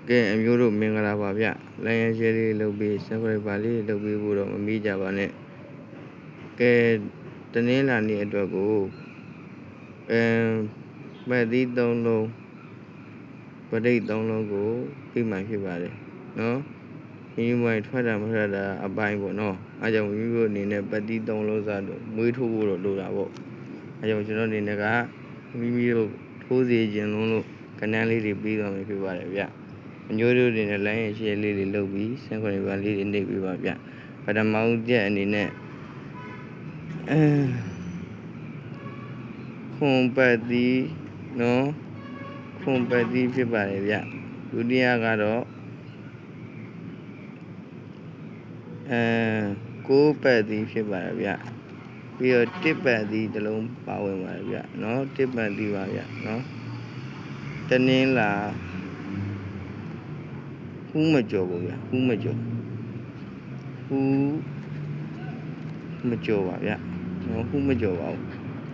ကဲအမျိုးတို့မင်္ဂလာပါဗျလိုင်းရရှယ်လေးလုပ်ပြီး subscribe ပါလေးလုပ်ပြီးဖို့တော့မမိကြပါနဲ့ကဲတနင်္လာနေ့အတွက်ကိုပတ်သီး3လုံးပဋိ3လုံးကိုပြီးမှဖြစ်ပါတယ်နော်မိမိမိုင်ထွက်တာမထွက်တာအပိုင်းပေါ့နော်အဲကြောင့်မိမိတို့အနေနဲ့ပတ်သီး3လုံးစားတော့မွေးထိုးဖို့တော့လိုတာပေါ့အဲကြောင့်ကျွန်တော်အနေနဲ့ကမိမိတို့ထိုးစီခြင်းလုံးလို့ကဏ္ဍလေးတွေပြီးသွားမယ်ဖြစ်ပါတယ်ဗျအညိုးတို့တွေနဲ့ line ရှယ်လေးတွေလုပ်ပြီးစင်ခွန်ပါလေးတွေနှိပ်ပြီးပါဗျပထမဦးချက်အနေနဲ့ခွန်ပတ်သီးနော်ခွန်ပတ်သီးဖြစ်ပါတယ်ဗျဒုတိယကတော့ကိုးပတ်သီးဖြစ်ပါတယ်ဗျပြီးတော့တစ်ပတ်သီးတစ်လုံးပါဝင်ပါတယ်ဗျနော်တစ်ပတ်သီးပါဗျနော်တနင်္လာဟူးမကြော်ဘူးဗျဟူးမကြော်ပါဗျနော်ဟူးမကြော်ပါဘူး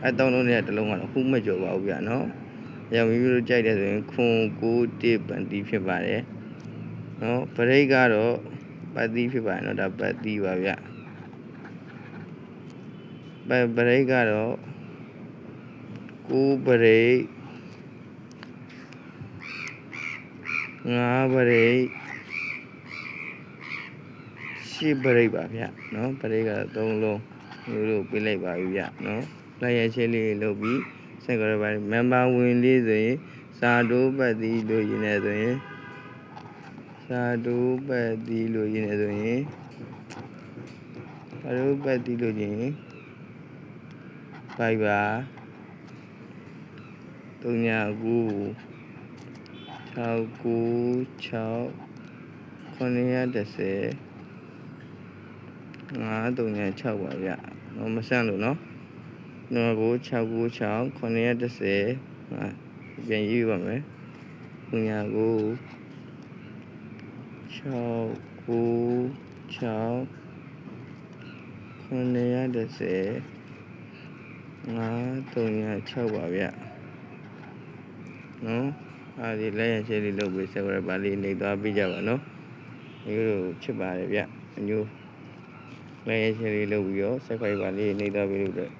အဲတောင်းလုံးနဲ့တစ်လုံးကတော့ဟူးမကြော်ပါဘူးဗျနော်ရောင်မိမိတို့ကြိုက်တယ်ဆိုရင်ခွန်ကိုးတစ်ပတ်သီးဖြစ်ပါတယ်နော်ပရိတ်ကတော့ပတ်သီးဖြစ်ပါတယ်နော်ဒါပတ်သီးပါဗျပရိတ်ကတော့ကိုးပရိတ်5ပရိတ်10ပရိတ်ပါဗျနော်ပရိတ်ကတော့3လုံးမျိုးတို့ပြလိုက်ပါပြီဗျနော်လိုက်ရရှင်းလေးလုပ်ပြီးစက်ကြရပါမန်ပါဝင်လေးဆိုရင်စာတိုးပတ်သီးလို့ရင်းနေဆိုရင်စာတိုးပတ်သီးလို့ရင်းနေဆိုရင်စာတိုးပတ်သီးလို့ချင်း5ပါ39 696 910 536ပါဗျနော်မဆန့်လို့နော်99696 910ပြန်ရေးပါမယ်99696 910 536ပါဗျနော်အဲဒီလက်ရရှယ်လေးလုပ်ပြီးဆက်ရပါလေးနေသွားပြကြပါနော်ဒီလိုချစ်ပါတယ်ဗျအညိုးလက်ရရှယ်လေးလုပ်ပြီးတော့ဆက်ခိုက်ပါလေးနေသွားပြီးလို့